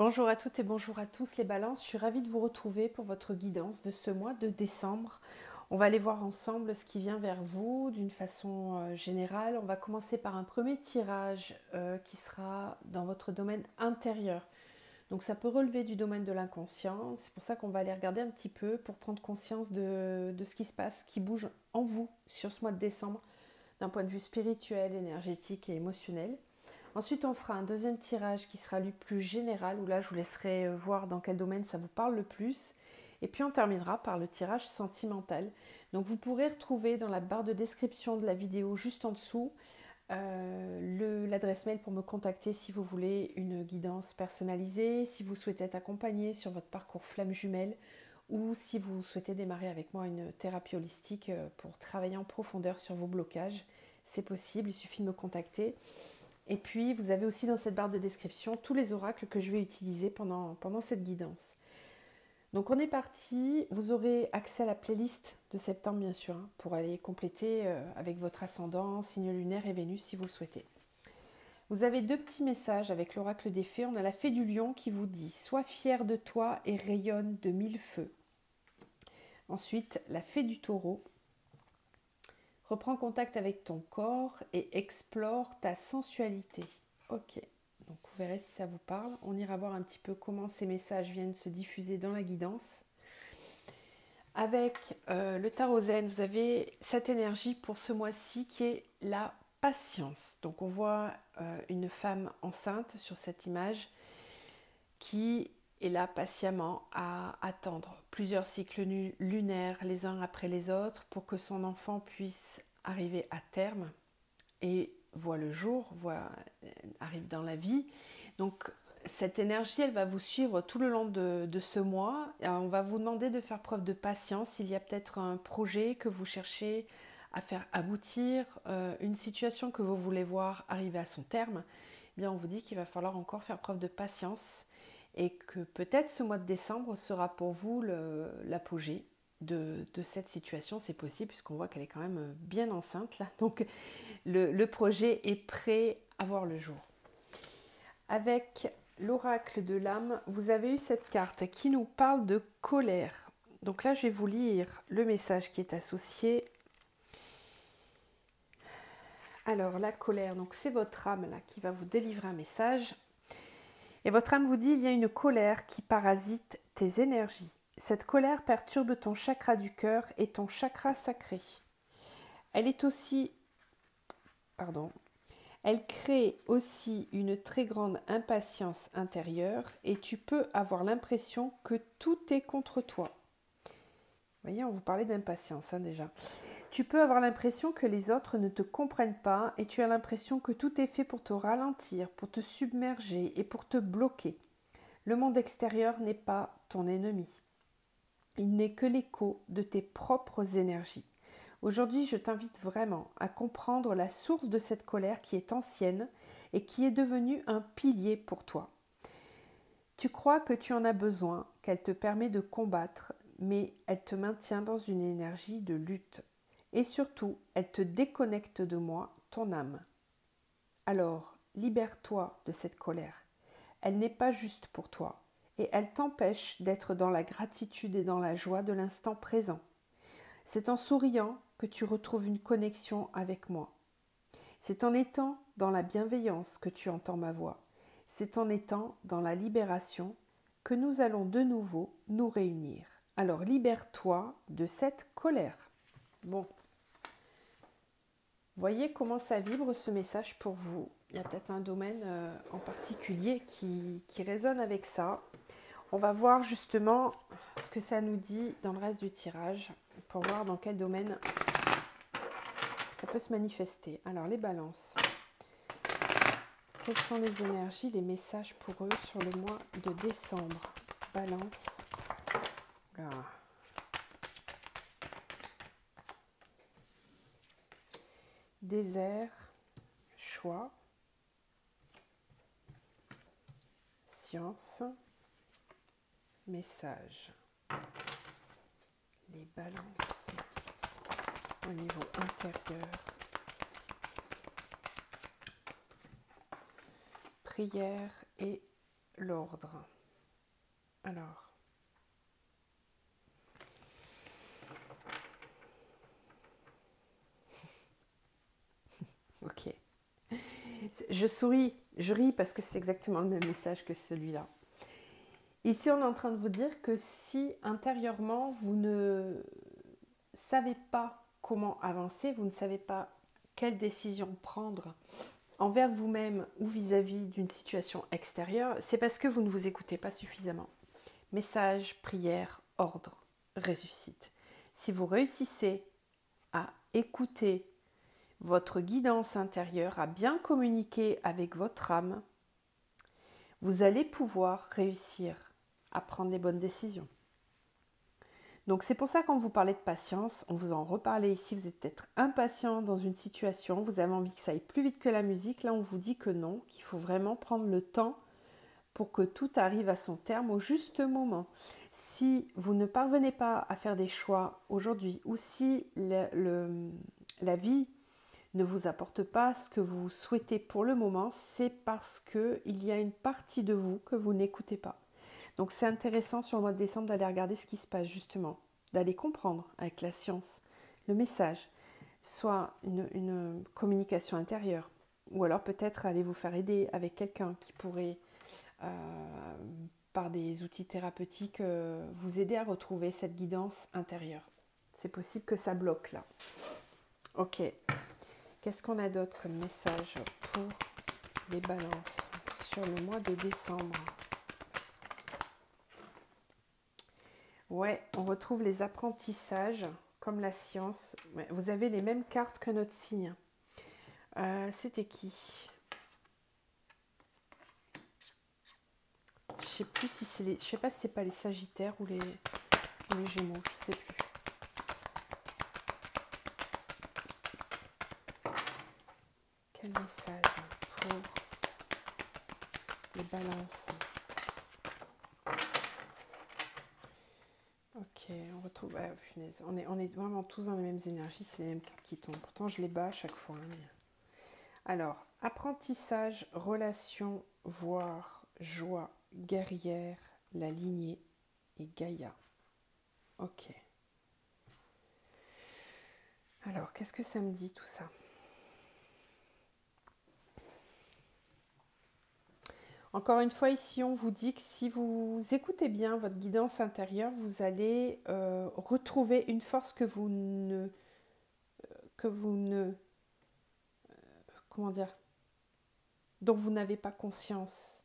Bonjour à toutes et bonjour à tous les balances, je suis ravie de vous retrouver pour votre guidance de ce mois de décembre. On va aller voir ensemble ce qui vient vers vous d'une façon générale. On va commencer par un premier tirage qui sera dans votre domaine intérieur. Donc ça peut relever du domaine de l'inconscient, c'est pour ça qu'on va aller regarder un petit peu pour prendre conscience de ce qui se passe, qui bouge en vous sur ce mois de décembre d'un point de vue spirituel, énergétique et émotionnel. Ensuite, on fera un deuxième tirage qui sera lui plus général, où là, je vous laisserai voir dans quel domaine ça vous parle le plus. Et puis, on terminera par le tirage sentimental. Donc, vous pourrez retrouver dans la barre de description de la vidéo, juste en dessous, l'adresse mail pour me contacter si vous voulez une guidance personnalisée, si vous souhaitez être accompagné sur votre parcours flamme jumelle, ou si vous souhaitez démarrer avec moi une thérapie holistique pour travailler en profondeur sur vos blocages. C'est possible, il suffit de me contacter. Et puis, vous avez aussi dans cette barre de description tous les oracles que je vais utiliser pendant cette guidance. Donc, on est parti. Vous aurez accès à la playlist de septembre, bien sûr, pour aller compléter avec votre ascendant, signe lunaire et Vénus, si vous le souhaitez. Vous avez deux petits messages avec l'oracle des fées. On a la fée du lion qui vous dit « Sois fier de toi et rayonne de mille feux ». Ensuite, la fée du taureau. Reprends contact avec ton corps et explore ta sensualité. Ok, donc vous verrez si ça vous parle. On ira voir un petit peu comment ces messages viennent se diffuser dans la guidance. Avec le tarot zen, vous avez cette énergie pour ce mois-ci qui est la patience. Donc on voit une femme enceinte sur cette image qui est là patiemment à attendre plusieurs cycles lunaires les uns après les autres pour que son enfant puisse arriver à terme et voit le jour, arrive dans la vie. Donc cette énergie, elle va vous suivre tout le long de ce mois. On va vous demander de faire preuve de patience. Il y a peut-être un projet que vous cherchez à faire aboutir, une situation que vous voulez voir arriver à son terme. Eh bien, on vous dit qu'il va falloir encore faire preuve de patience et que peut-être ce mois de décembre sera pour vous l'apogée de cette situation. C'est possible puisqu'on voit qu'elle est quand même bien enceinte là. Donc le projet est prêt à voir le jour. Avec l'oracle de l'âme, vous avez eu cette carte qui nous parle de colère. Donc là, je vais vous lire le message qui est associé. Alors, la colère, donc c'est votre âme là qui va vous délivrer un message. Et votre âme vous dit, il y a une colère qui parasite tes énergies. Cette colère perturbe ton chakra du cœur et ton chakra sacré. Elle crée aussi une très grande impatience intérieure et tu peux avoir l'impression que tout est contre toi. Vous voyez, on vous parlait d'impatience déjà. Tu peux avoir l'impression que les autres ne te comprennent pas et tu as l'impression que tout est fait pour te ralentir, pour te submerger et pour te bloquer. Le monde extérieur n'est pas ton ennemi. Il n'est que l'écho de tes propres énergies. Aujourd'hui, je t'invite vraiment à comprendre la source de cette colère qui est ancienne et qui est devenue un pilier pour toi. Tu crois que tu en as besoin, qu'elle te permet de combattre, mais elle te maintient dans une énergie de lutte. Et surtout, elle te déconnecte de moi, ton âme. Alors, libère-toi de cette colère. Elle n'est pas juste pour toi et elle t'empêche d'être dans la gratitude et dans la joie de l'instant présent. C'est en souriant que tu retrouves une connexion avec moi. C'est en étant dans la bienveillance que tu entends ma voix. C'est en étant dans la libération que nous allons de nouveau nous réunir. Alors libère-toi de cette colère. Bon, voyez comment ça vibre ce message pour vous. Il y a peut-être un domaine en particulier qui résonne avec ça. On va voir justement ce que ça nous dit dans le reste du tirage pour voir dans quel domaine ça peut se manifester. Alors les balances. Quelles sont les énergies, les messages pour eux sur le mois de décembre? Balance. Là. Désert, choix, science, message. Les balances au niveau intérieur. Prière et l'ordre. Alors, ok. Je souris, je ris parce que c'est exactement le même message que celui-là. Ici, on est en train de vous dire que si intérieurement, vous ne savez pas comment avancer, vous ne savez pas quelle décision prendre envers vous-même ou vis-à-vis d'une situation extérieure, c'est parce que vous ne vous écoutez pas suffisamment. Message, prière, ordre, réussite. Si vous réussissez à écouter votre guidance intérieure, à bien communiquer avec votre âme, vous allez pouvoir réussir à prendre les bonnes décisions. Donc c'est pour ça qu'on vous parlait de patience, on vous en reparlait ici, vous êtes peut-être impatient dans une situation, vous avez envie que ça aille plus vite que la musique, là on vous dit que non, qu'il faut vraiment prendre le temps pour que tout arrive à son terme au juste moment. Si vous ne parvenez pas à faire des choix aujourd'hui ou si la vie ne vous apporte pas ce que vous souhaitez pour le moment, c'est parce qu'il y a une partie de vous que vous n'écoutez pas. Donc c'est intéressant sur le mois de décembre d'aller regarder ce qui se passe justement, d'aller comprendre avec la science le message, soit une communication intérieure, ou alors peut-être aller vous faire aider avec quelqu'un qui pourrait, par des outils thérapeutiques, vous aider à retrouver cette guidance intérieure. C'est possible que ça bloque là. Ok. Qu'est-ce qu'on a d'autre comme message pour les balances sur le mois de décembre? Ouais, on retrouve les apprentissages comme la science. Vous avez les mêmes cartes que notre signe. C'était qui? Je sais plus si c'est les. Je sais pas si c'est pas les Sagittaires ou les Gémeaux. Je sais plus. Quel message pour les balances? Ok, on retrouve. Ah, punaise. On est vraiment tous dans les mêmes énergies, c'est les mêmes cartes qui tombent. Pourtant, je les bats à chaque fois. Mais... Alors, apprentissage, relation, voire, joie, guerrière, la lignée et Gaïa. Ok. Alors, qu'est-ce que ça me dit tout ça? Encore une fois, ici, on vous dit que si vous écoutez bien votre guidance intérieure, vous allez retrouver une force que vous ne... comment dire? Dont vous n'avez pas conscience.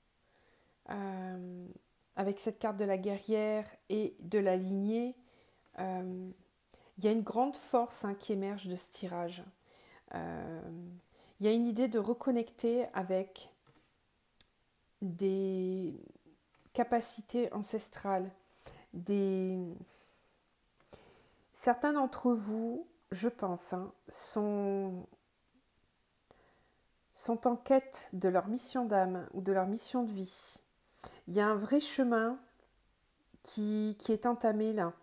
Avec cette carte de la guerrière et de la lignée, il y a une grande force qui émerge de ce tirage. Il y a une idée de reconnecter avec des capacités ancestrales. Certains d'entre vous, je pense, sont en quête de leur mission d'âme ou de leur mission de vie. Il y a un vrai chemin qui est entamé là.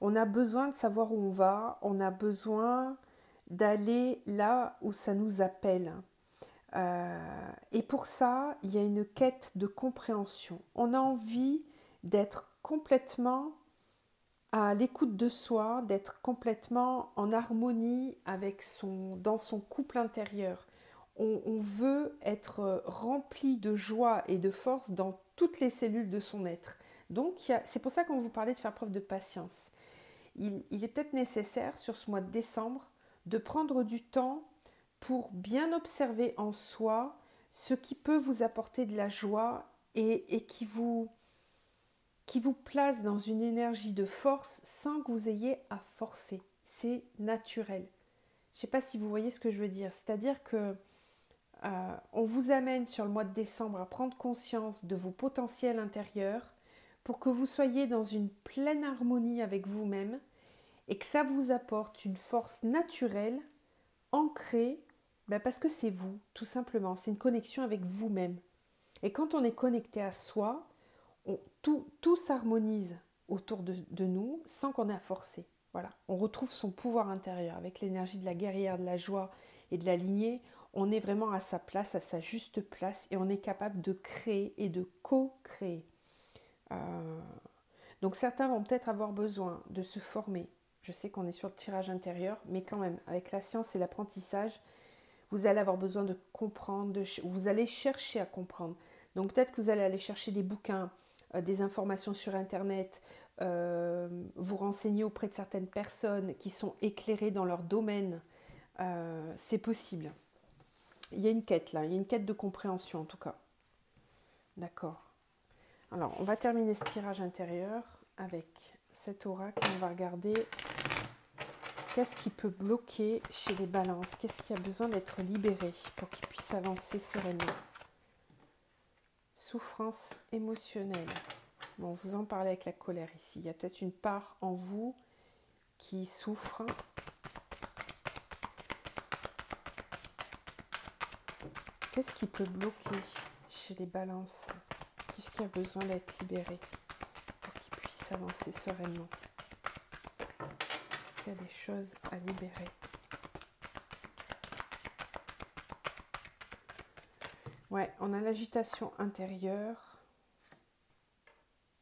On a besoin de savoir où on va, on a besoin d'aller là où ça nous appelle. Et pour ça, il y a une quête de compréhension. On a envie d'être complètement à l'écoute de soi, d'être complètement en harmonie avec dans son couple intérieur. On veut être rempli de joie et de force dans toutes les cellules de son être. Donc, c'est pour ça qu'on vous parlait de faire preuve de patience. Il est peut-être nécessaire sur ce mois de décembre de prendre du temps pour bien observer en soi ce qui peut vous apporter de la joie et qui vous place dans une énergie de force sans que vous ayez à forcer. C'est naturel. Je ne sais pas si vous voyez ce que je veux dire. C'est-à-dire que on vous amène sur le mois de décembre à prendre conscience de vos potentiels intérieurs pour que vous soyez dans une pleine harmonie avec vous-même et que ça vous apporte une force naturelle, ancrée, parce que c'est vous, tout simplement. C'est une connexion avec vous-même. Et quand on est connecté à soi, tout s'harmonise autour de nous sans qu'on ait à forcer. Voilà. On retrouve son pouvoir intérieur avec l'énergie de la guerrière, de la joie et de la lignée. on est vraiment à sa place, à sa juste place, et on est capable de créer et de co-créer. Donc certains vont peut-être avoir besoin de se former. Je sais qu'on est sur le tirage intérieur, mais quand même, avec la science et l'apprentissage, vous allez avoir besoin de comprendre, vous allez chercher à comprendre. Donc peut-être que vous allez aller chercher des bouquins, des informations sur Internet, vous renseigner auprès de certaines personnes qui sont éclairées dans leur domaine. C'est possible. Il y a une quête là, il y a une quête de compréhension en tout cas. D'accord. Alors, on va terminer ce tirage intérieur avec cet oracle. On va regarder qu'est-ce qui peut bloquer chez les balances. Qu'est-ce qui a besoin d'être libéré pour qu'ils puissent avancer sereinement. Souffrance émotionnelle. Bon, vous en parlez avec la colère ici. Il y a peut-être une part en vous qui souffre. Qu'est-ce qui peut bloquer chez les balances? Qu'est-ce qui a besoin d'être libéré pour qu'ils puissent avancer sereinement? Est-ce qu'il y a des choses à libérer? Ouais, on a l'agitation intérieure.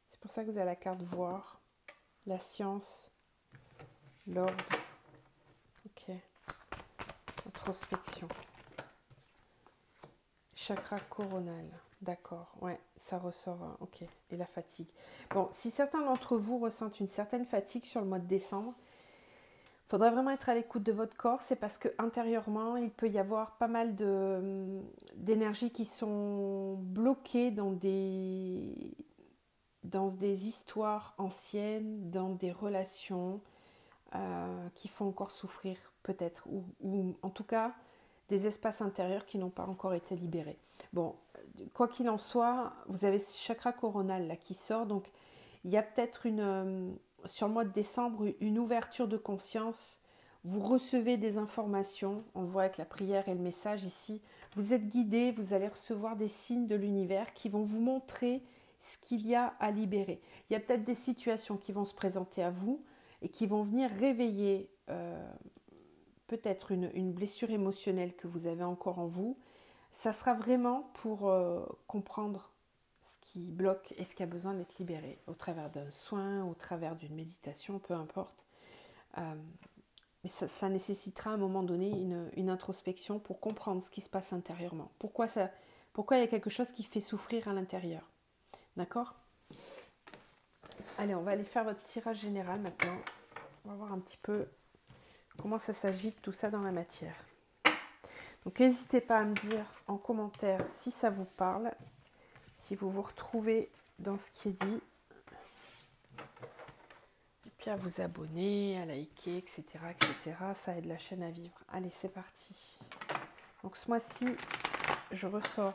C'est pour ça que vous avez la carte voir, la science, l'ordre. Ok. Introspection. Chakra coronal. D'accord, ouais, ça ressort. Ok, et la fatigue. Bon, si certains d'entre vous ressentent une certaine fatigue sur le mois de décembre, il faudrait vraiment être à l'écoute de votre corps. C'est parce que intérieurement, il peut y avoir pas mal d'énergies qui sont bloquées dans des histoires anciennes, dans des relations qui font encore souffrir peut-être, ou en tout cas des espaces intérieurs qui n'ont pas encore été libérés. Bon, quoi qu'il en soit, vous avez ce chakra coronal là qui sort, donc il y a peut-être sur le mois de décembre une ouverture de conscience. Vous recevez des informations, on le voit avec la prière et le message ici. Vous êtes guidé, vous allez recevoir des signes de l'univers qui vont vous montrer ce qu'il y a à libérer. Il y a peut-être des situations qui vont se présenter à vous et qui vont venir réveiller peut-être une blessure émotionnelle que vous avez encore en vous. Ça sera vraiment pour comprendre ce qui bloque et ce qui a besoin d'être libéré au travers d'un soin, au travers d'une méditation, peu importe. Mais ça nécessitera à un moment donné une introspection pour comprendre ce qui se passe intérieurement. Pourquoi il y a quelque chose qui fait souffrir à l'intérieur. D'accord ? Allez, on va aller faire votre tirage général maintenant. On va voir un petit peu comment ça s'agite tout ça dans la matière. Donc n'hésitez pas à me dire en commentaire si ça vous parle, si vous vous retrouvez dans ce qui est dit. Et puis à vous abonner, à liker, etc., etc. Ça aide la chaîne à vivre. Allez, c'est parti. Donc ce mois-ci, je ressors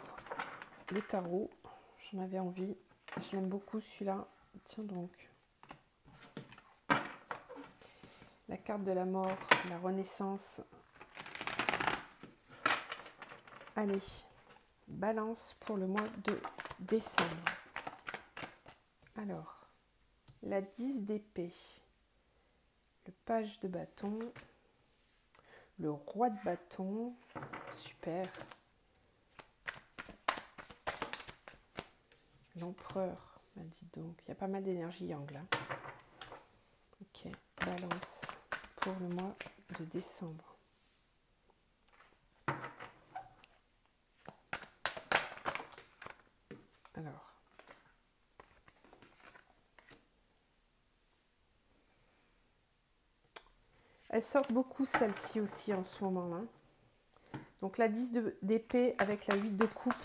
le tarot. J'en avais envie. Je l'aime beaucoup celui-là. Tiens donc. La carte de la mort, la renaissance. Allez, balance pour le mois de décembre. Alors, la 10 d'épée, le page de bâton, le roi de bâton, super. L'empereur, bah dis donc, il y a pas mal d'énergie yang là. Ok, balance pour le mois de décembre. Alors, elles sortent beaucoup celle-ci aussi en ce moment-là. Donc la 10 d'épée avec la 8 de coupe,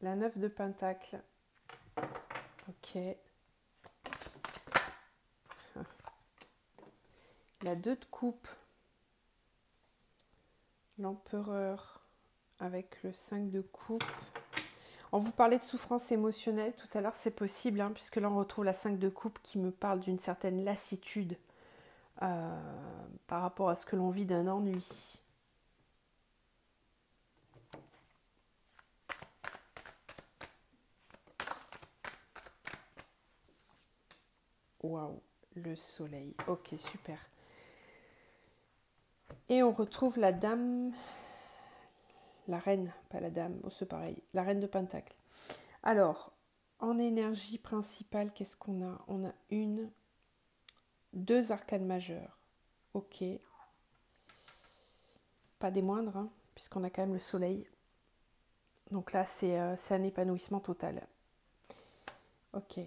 la 9 de pentacle, ok. La 2 de coupe, l'empereur avec le 5 de coupe. On vous parlait de souffrance émotionnelle tout à l'heure, c'est possible, hein, puisque là on retrouve la 5 de coupe qui me parle d'une certaine lassitude par rapport à ce que l'on vit d'un ennui. Waouh, le soleil. Ok, super. Et on retrouve la dame, la reine, pas la dame, oh, c'est pareil, la reine de Pentacle. Alors, en énergie principale, qu'est-ce qu'on a? On a deux arcanes majeures. Ok. Pas des moindres, hein, puisqu'on a quand même le soleil. Donc là, c'est un épanouissement total. Ok.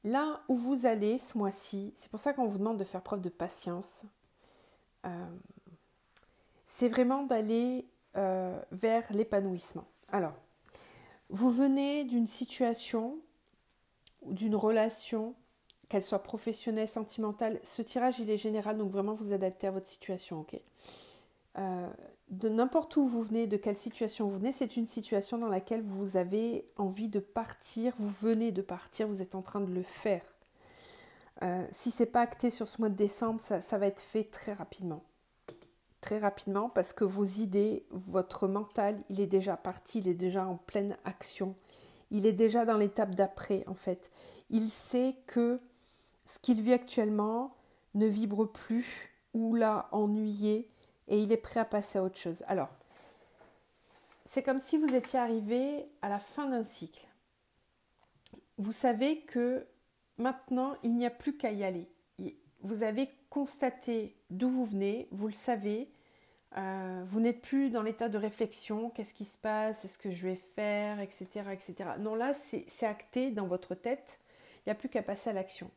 Là où vous allez ce mois-ci, c'est pour ça qu'on vous demande de faire preuve de patience. C'est vraiment d'aller vers l'épanouissement. Alors, vous venez d'une situation ou d'une relation, qu'elle soit professionnelle, sentimentale. Ce tirage, il est général, donc vraiment vous adaptez à votre situation, ok. De n'importe où vous venez, de quelle situation vous venez, c'est une situation dans laquelle vous avez envie de partir, vous venez de partir, vous êtes en train de le faire. Si ce n'est pas acté sur ce mois de décembre, ça va être fait très rapidement. Très rapidement parce que vos idées, votre mental, il est déjà parti, il est déjà en pleine action. Il est déjà dans l'étape d'après en fait. Il sait que ce qu'il vit actuellement ne vibre plus ou l'a ennuyé et il est prêt à passer à autre chose. Alors, c'est comme si vous étiez arrivé à la fin d'un cycle. Vous savez que maintenant, il n'y a plus qu'à y aller. Vous avez constaté d'où vous venez, vous le savez. Vous n'êtes plus dans l'état de réflexion, qu'est-ce qui se passe, est-ce que je vais faire, etc. etc. Non, là, c'est acté dans votre tête, il n'y a plus qu'à passer à l'action.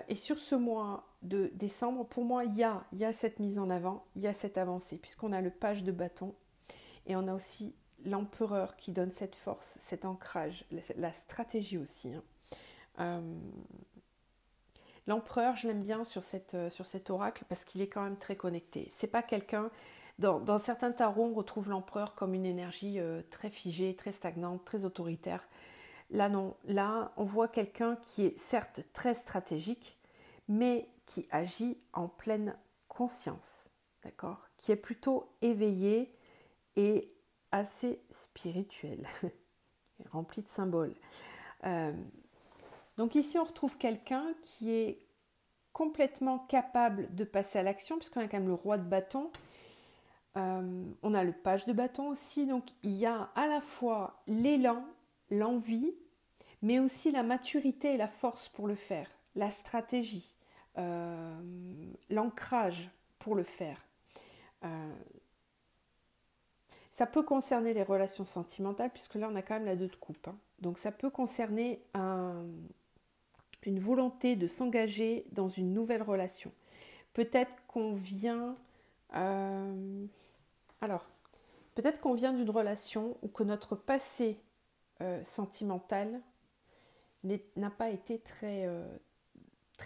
Et sur ce mois de décembre, pour moi, il y a cette mise en avant, il y a cette avancée, puisqu'on a le page de bâton, et on a aussi l'empereur qui donne cette force, cet ancrage, la stratégie aussi. L'empereur, je l'aime bien sur cet oracle parce qu'il est quand même très connecté. C'est pas quelqu'un... Dans certains tarots, on retrouve l'empereur comme une énergie très figée, très stagnante, très autoritaire. Là, non. Là, on voit quelqu'un qui est certes très stratégique, mais qui agit en pleine conscience, d'accord? Qui est plutôt éveillé et assez spirituel, rempli de symboles. Donc ici, on retrouve quelqu'un qui est complètement capable de passer à l'action, puisqu'on a quand même le roi de bâton. On a le page de bâton aussi. Donc il y a à la fois l'élan, l'envie, mais aussi la maturité et la force pour le faire, la stratégie, l'ancrage pour le faire. Ça peut concerner les relations sentimentales, puisque là on a quand même la 2 de coupe. Hein. Donc ça peut concerner une volonté de s'engager dans une nouvelle relation. Peut-être qu'on vient... peut-être qu'on vient d'une relation où que notre passé sentimental n'a pas été très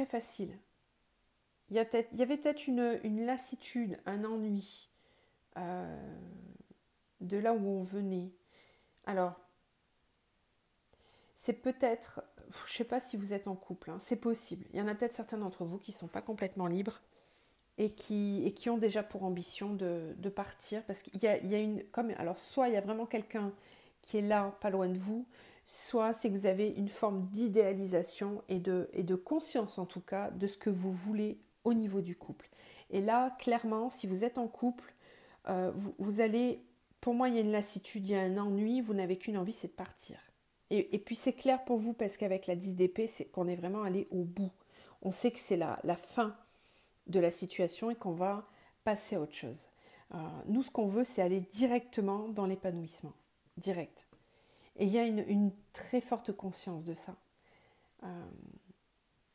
facile. Il y avait peut-être une lassitude, un ennui de là où on venait. Alors, c'est peut-être, je ne sais pas si vous êtes en couple, hein, c'est possible. Il y en a peut-être certains d'entre vous qui ne sont pas complètement libres et qui ont déjà pour ambition de partir. Parce qu'il y a une... alors, soit il y a vraiment quelqu'un qui est là, pas loin de vous, soit c'est que vous avez une forme d'idéalisation et de conscience en tout cas de ce que vous voulez au niveau du couple. Et là, clairement, si vous êtes en couple, vous allez... Pour moi, il y a une lassitude, il y a un ennui, vous n'avez qu'une envie, c'est de partir. Et puis c'est clair pour vous parce qu'avec la 10 d'épée, c'est qu'on est vraiment allé au bout. On sait que c'est la fin de la situation et qu'on va passer à autre chose. Nous, ce qu'on veut, c'est aller directement dans l'épanouissement. Direct. Et il y a une très forte conscience de ça.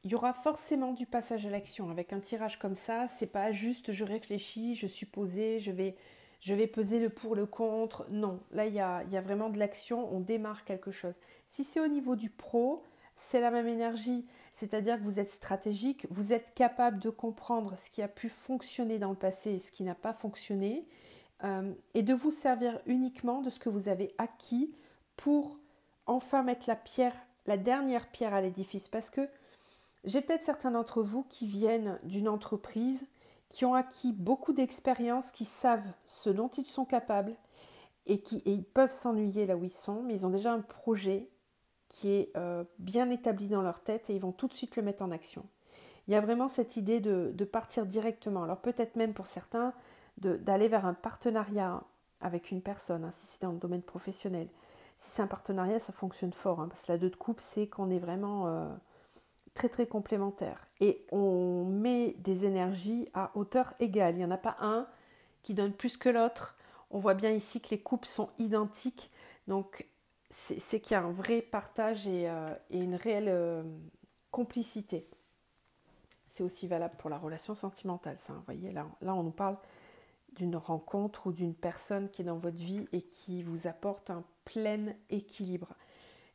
Il y aura forcément du passage à l'action. Avec un tirage comme ça, c'est pas juste je réfléchis, je suis posée, je vais peser le pour, le contre. Non, là, il y a vraiment de l'action, on démarre quelque chose. Si c'est au niveau du pro, c'est la même énergie. C'est-à-dire que vous êtes stratégique, vous êtes capable de comprendre ce qui a pu fonctionner dans le passé et ce qui n'a pas fonctionné, et de vous servir uniquement de ce que vous avez acquis pour enfin mettre la dernière pierre à l'édifice. Parce que j'ai peut-être certains d'entre vous qui viennent d'une entreprise, qui ont acquis beaucoup d'expérience, qui savent ce dont ils sont capables et ils peuvent s'ennuyer là où ils sont, mais ils ont déjà un projet qui est bien établi dans leur tête et ils vont tout de suite le mettre en action. Il y a vraiment cette idée de partir directement. Alors peut-être même pour certains, d'aller vers un partenariat avec une personne, hein, si c'est dans le domaine professionnel. Si c'est un partenariat, ça fonctionne fort, hein, parce que la 2 de coupe, c'est qu'on est vraiment très très complémentaires. Et on met des énergies à hauteur égale. Il n'y en a pas un qui donne plus que l'autre. On voit bien ici que les coupes sont identiques. Donc c'est qu'il y a un vrai partage et une réelle complicité. C'est aussi valable pour la relation sentimentale, ça. Vous voyez, là on nous parle d'une rencontre ou d'une personne qui est dans votre vie et qui vous apporte un plein équilibre.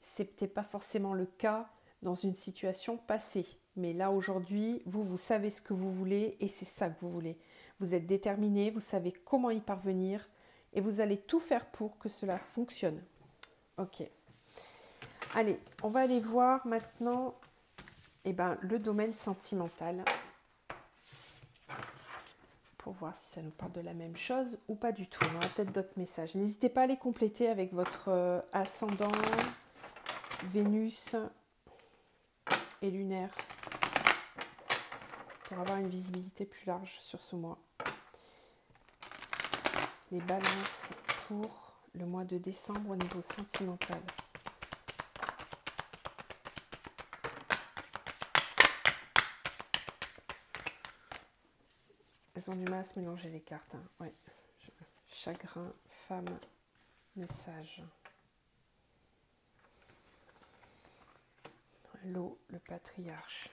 C'est peut-être pas forcément le cas dans une situation passée, mais là aujourd'hui, vous savez ce que vous voulez et c'est ça que vous voulez. Vous êtes déterminé, vous savez comment y parvenir et vous allez tout faire pour que cela fonctionne. Ok. Allez, on va aller voir maintenant le domaine sentimental pour voir si ça nous parle de la même chose ou pas du tout. On aura peut-être d'autres messages. N'hésitez pas à les compléter avec votre ascendant, Vénus et lunaire pour avoir une visibilité plus large sur ce mois. Les balances pour le mois de décembre au niveau sentimental. Elles ont du mal à se mélanger les cartes. Hein. Ouais. Chagrin, femme, message. L'eau, le patriarche.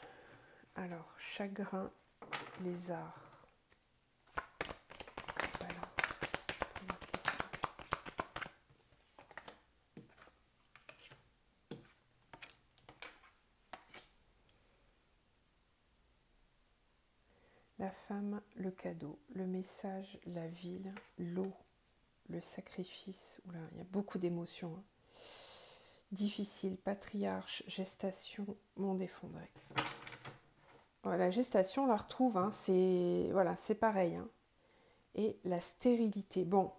Alors, chagrin, lézard. Balance. La femme, le cadeau. Le message, la ville. L'eau, le sacrifice. Oula, il y a beaucoup d'émotions. Hein. Difficile, patriarche, gestation, monde effondré. Voilà, la gestation, on la retrouve, hein, c'est pareil. Hein. Et la stérilité. Bon,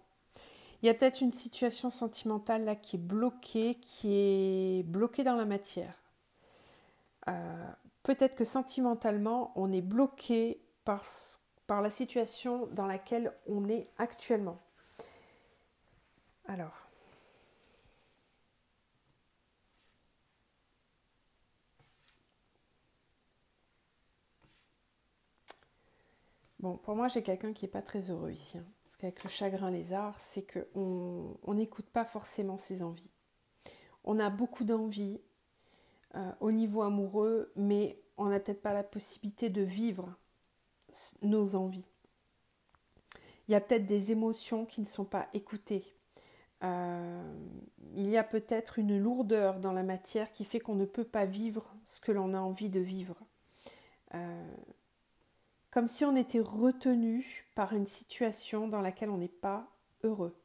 il y a peut-être une situation sentimentale là qui est bloquée dans la matière. Peut-être que sentimentalement, on est bloqué par la situation dans laquelle on est actuellement. Alors, bon, pour moi, j'ai quelqu'un qui n'est pas très heureux ici. Hein, parce qu'avec le chagrin lézard, c'est qu'on n'écoute pas forcément ses envies. On a beaucoup d'envies au niveau amoureux, mais on n'a peut-être pas la possibilité de vivre nos envies. Il y a peut-être des émotions qui ne sont pas écoutées. Il y a peut-être une lourdeur dans la matière qui fait qu'on ne peut pas vivre ce que l'on a envie de vivre. Comme si on était retenu par une situation dans laquelle on n'est pas heureux.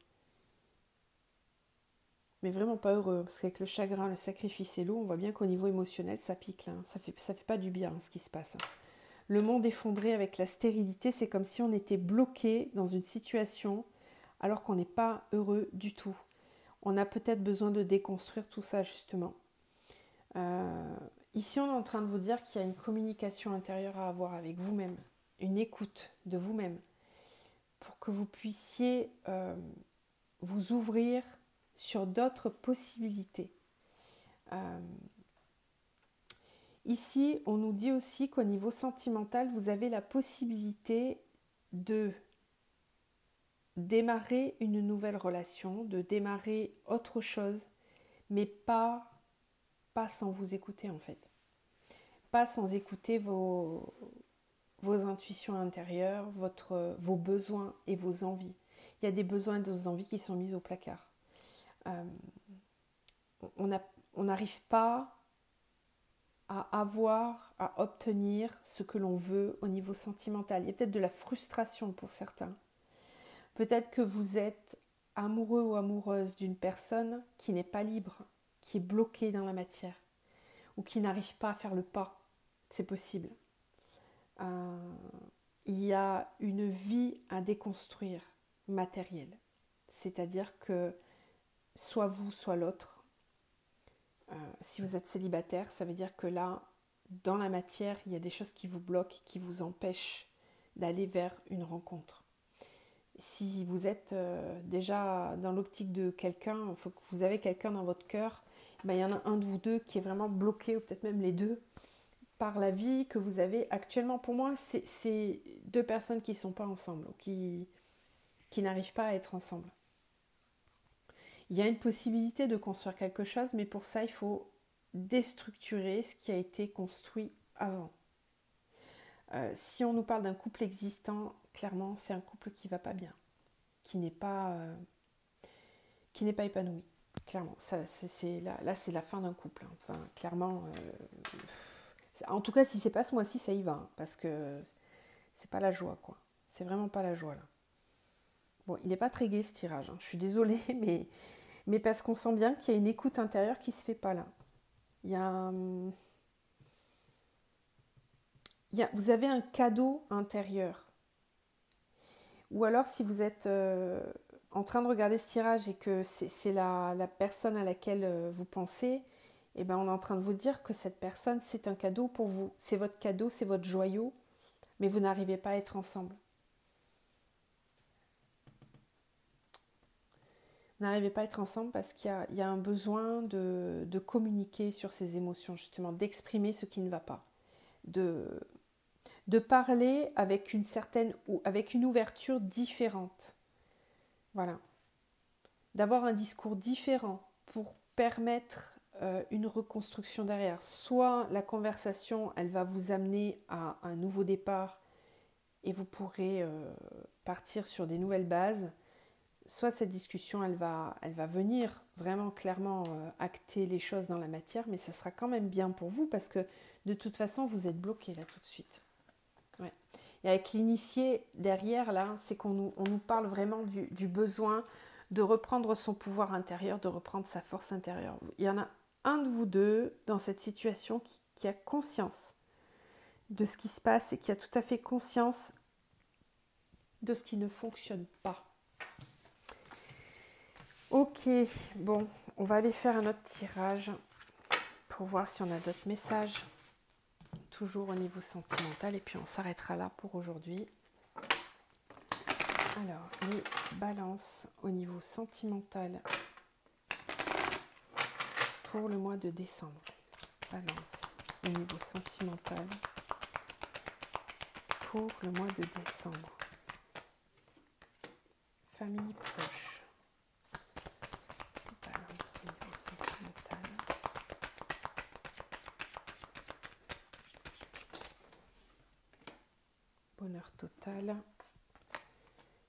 Mais vraiment pas heureux, parce qu'avec le chagrin, le sacrifice et l'eau, on voit bien qu'au niveau émotionnel, ça pique. Là, hein. Ça fait pas du bien, hein, ce qui se passe. Hein. Le monde effondré avec la stérilité, c'est comme si on était bloqué dans une situation alors qu'on n'est pas heureux du tout. On a peut-être besoin de déconstruire tout ça, justement. Ici, on est en train de vous dire qu'il y a une communication intérieure à avoir avec vous-même, une écoute de vous-même, pour que vous puissiez vous ouvrir sur d'autres possibilités. Ici, on nous dit aussi qu'au niveau sentimental, vous avez la possibilité de démarrer une nouvelle relation, de démarrer autre chose, mais pas sans vous écouter en fait. Pas sans écouter vos intuitions intérieures, vos besoins et vos envies. Il y a des besoins et des envies qui sont mis au placard. On n'arrive pas à avoir, à obtenir ce que l'on veut au niveau sentimental. Il y a peut-être de la frustration pour certains. Peut-être que vous êtes amoureux ou amoureuse d'une personne qui n'est pas libre, qui est bloquée dans la matière ou qui n'arrive pas à faire le pas. C'est possible. Il y a une vie à déconstruire matérielle. C'est-à-dire que soit vous, soit l'autre. Si vous êtes célibataire, ça veut dire que là, dans la matière, il y a des choses qui vous bloquent, qui vous empêchent d'aller vers une rencontre. Si vous êtes déjà dans l'optique de quelqu'un, faut que vous avez quelqu'un dans votre cœur, ben, il y en a un de vous deux qui est vraiment bloqué, ou peut-être même les deux, par la vie que vous avez actuellement. Pour moi, c'est deux personnes qui ne sont pas ensemble, ou qui n'arrivent pas à être ensemble. Il y a une possibilité de construire quelque chose, mais pour ça, il faut déstructurer ce qui a été construit avant. Si on nous parle d'un couple existant, clairement, c'est un couple qui ne va pas bien, qui n'est pas épanoui. Clairement, là, c'est la fin d'un couple. Enfin, clairement, en tout cas, si c'est pas ce mois-ci, ça y va, parce que c'est pas la joie, quoi. C'est vraiment pas la joie, là. Bon, il n'est pas très gai, ce tirage. Je suis désolée, mais parce qu'on sent bien qu'il y a une écoute intérieure qui se fait pas, là. Vous avez un cadeau intérieur. Ou alors, si vous êtes en train de regarder ce tirage et que c'est la personne à laquelle vous pensez, eh ben, on est en train de vous dire que cette personne, c'est un cadeau pour vous. C'est votre cadeau, c'est votre joyau, mais vous n'arrivez pas à être ensemble. Vous n'arrivez pas à être ensemble parce qu'il y a un besoin de communiquer sur ces émotions, justement, d'exprimer ce qui ne va pas, de parler avec une ouverture différente. Voilà. D'avoir un discours différent pour permettre une reconstruction derrière. Soit la conversation, elle va vous amener à un nouveau départ et vous pourrez partir sur des nouvelles bases. Soit cette discussion, elle va venir vraiment clairement acter les choses dans la matière, mais ça sera quand même bien pour vous parce que de toute façon, vous êtes bloqué là tout de suite. Ouais. Et avec l'initié derrière, là, c'est qu'on nous parle vraiment du besoin de reprendre son pouvoir intérieur, de reprendre sa force intérieure. Il y en a un de vous deux dans cette situation qui a conscience de ce qui se passe et qui a tout à fait conscience de ce qui ne fonctionne pas. Ok, bon, on va aller faire un autre tirage pour voir si on a d'autres messages. Toujours au niveau sentimental et puis on s'arrêtera là pour aujourd'hui. Alors, les balances au niveau sentimental pour le mois de décembre. Balance au niveau sentimental pour le mois de décembre. Famille proche. Balance au niveau sentimental. Bonheur total.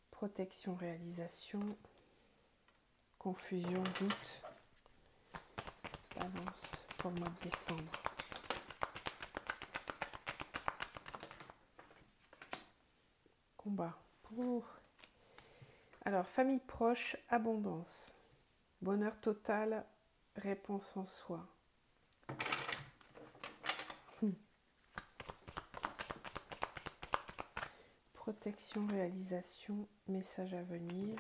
Protection, réalisation. Confusion, doute. Balance pour le mois de décembre. Combat. Alors, famille proche, abondance. Bonheur total, réponse en soi. Protection, réalisation, message à venir.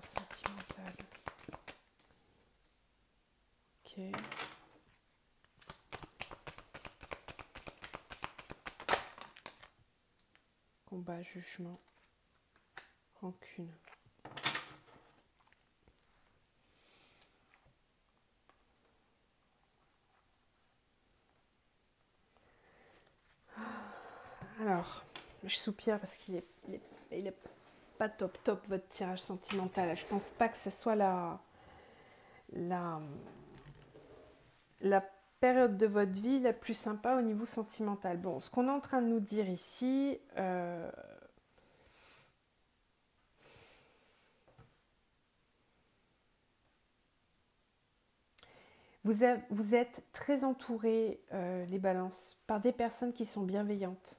Sentimental. Ok. Combat, jugement, rancune. Alors, je soupire parce qu'il est pas top votre tirage sentimental. Je pense pas que ce soit la période de votre vie la plus sympa au niveau sentimental. Bon, ce qu'on est en train de nous dire ici, vous êtes très entourés, les balances, par des personnes qui sont bienveillantes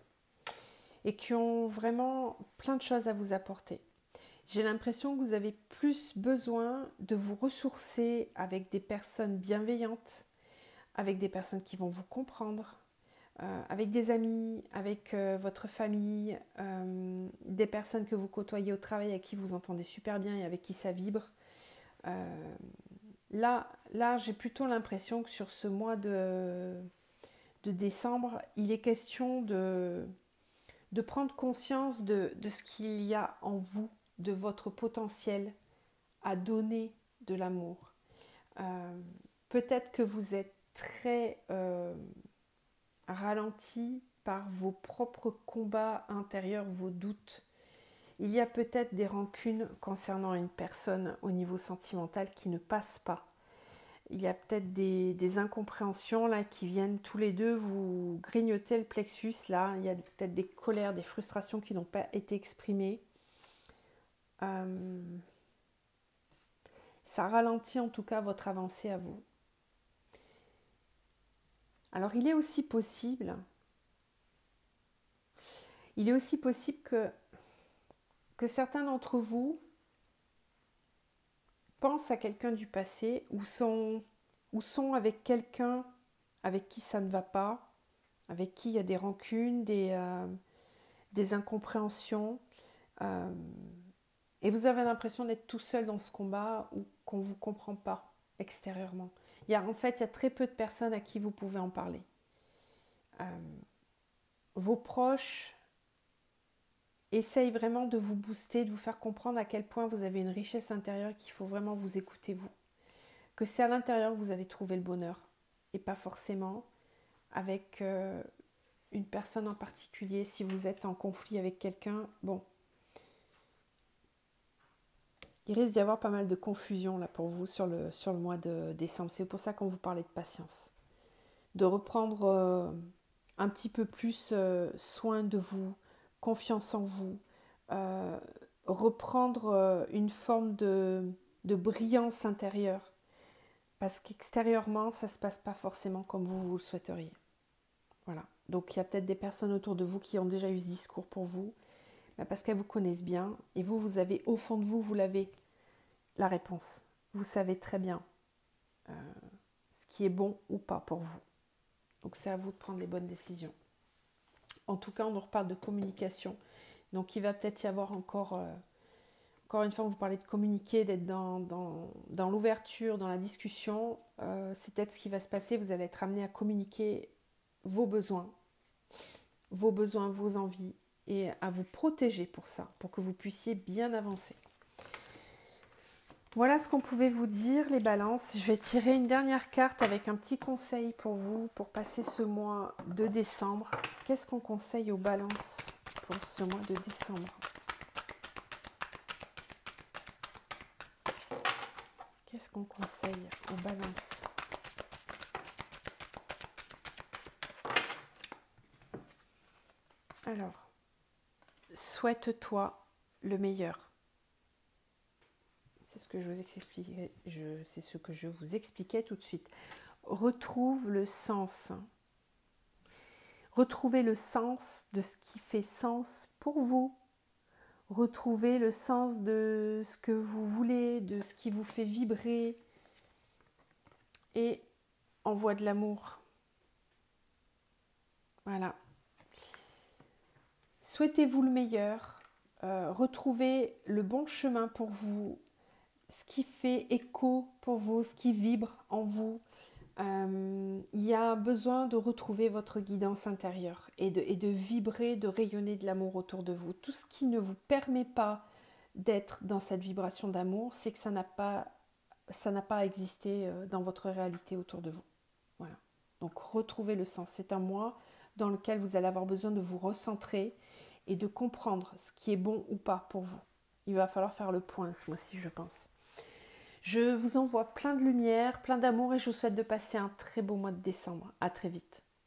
et qui ont vraiment plein de choses à vous apporter. J'ai l'impression que vous avez plus besoin de vous ressourcer avec des personnes bienveillantes, avec des personnes qui vont vous comprendre, avec des amis, avec votre famille, des personnes que vous côtoyez au travail, avec qui vous entendez super bien et avec qui ça vibre. Là j'ai plutôt l'impression que sur ce mois de décembre, il est question de prendre conscience de ce qu'il y a en vous, de votre potentiel à donner de l'amour. Peut-être que vous êtes très ralenti par vos propres combats intérieurs, vos doutes. Il y a peut-être des rancunes concernant une personne au niveau sentimental qui ne passe pas. Il y a peut-être des incompréhensions là qui viennent tous les deux vous grignoter le plexus. Là, il y a peut-être des colères, des frustrations qui n'ont pas été exprimées. Ça ralentit en tout cas votre avancée à vous. Alors il est aussi possible que certains d'entre vous pensent à quelqu'un du passé ou sont avec quelqu'un avec qui ça ne va pas, avec qui il y a des rancunes, des incompréhensions. Et vous avez l'impression d'être tout seul dans ce combat ou qu'on ne vous comprend pas extérieurement. En fait, il y a très peu de personnes à qui vous pouvez en parler. Vos proches essayent vraiment de vous booster, de vous faire comprendre à quel point vous avez une richesse intérieure et qu'il faut vraiment vous écouter vous. Que c'est à l'intérieur que vous allez trouver le bonheur et pas forcément avec une personne en particulier. Si vous êtes en conflit avec quelqu'un, bon, il risque d'y avoir pas mal de confusion là pour vous sur le mois de décembre. C'est pour ça qu'on vous parlait de patience. De reprendre un petit peu plus soin de vous, confiance en vous, reprendre une forme de brillance intérieure. Parce qu'extérieurement, ça ne se passe pas forcément comme vous le souhaiteriez. Voilà. Donc il y a peut-être des personnes autour de vous qui ont déjà eu ce discours pour vous, parce qu'elles vous connaissent bien. Et vous avez au fond de vous, vous l'avez la réponse. Vous savez très bien ce qui est bon ou pas pour vous. Donc c'est à vous de prendre les bonnes décisions. En tout cas, on nous reparle de communication. Donc il va peut-être y avoir encore une fois, on vous parlait de communiquer, d'être dans l'ouverture, dans la discussion. C'est peut-être ce qui va se passer. Vous allez être amené à communiquer vos besoins, vos envies et à vous protéger pour ça, pour que vous puissiez bien avancer. Voilà ce qu'on pouvait vous dire, les balances. Je vais tirer une dernière carte avec un petit conseil pour vous, pour passer ce mois de décembre. Qu'est-ce qu'on conseille aux balances pour ce mois de décembre ? Qu'est-ce qu'on conseille aux balances ? Alors, souhaite-toi le meilleur. C'est ce que je vous expliquais tout de suite. Retrouve le sens. Retrouvez le sens de ce qui fait sens pour vous. Retrouvez le sens de ce que vous voulez, de ce qui vous fait vibrer. Et envoie de l'amour. Voilà. Souhaitez-vous le meilleur. Retrouvez le bon chemin pour vous. Ce qui fait écho pour vous, ce qui vibre en vous. Il y a besoin de retrouver votre guidance intérieure et de vibrer, de rayonner de l'amour autour de vous. Tout ce qui ne vous permet pas d'être dans cette vibration d'amour, c'est que ça n'a pas existé dans votre réalité autour de vous. Voilà. Donc retrouvez le sens. C'est un mois dans lequel vous allez avoir besoin de vous recentrer et de comprendre ce qui est bon ou pas pour vous. Il va falloir faire le point ce mois-ci, je pense. Je vous envoie plein de lumière, plein d'amour et je vous souhaite de passer un très beau mois de décembre. À très vite.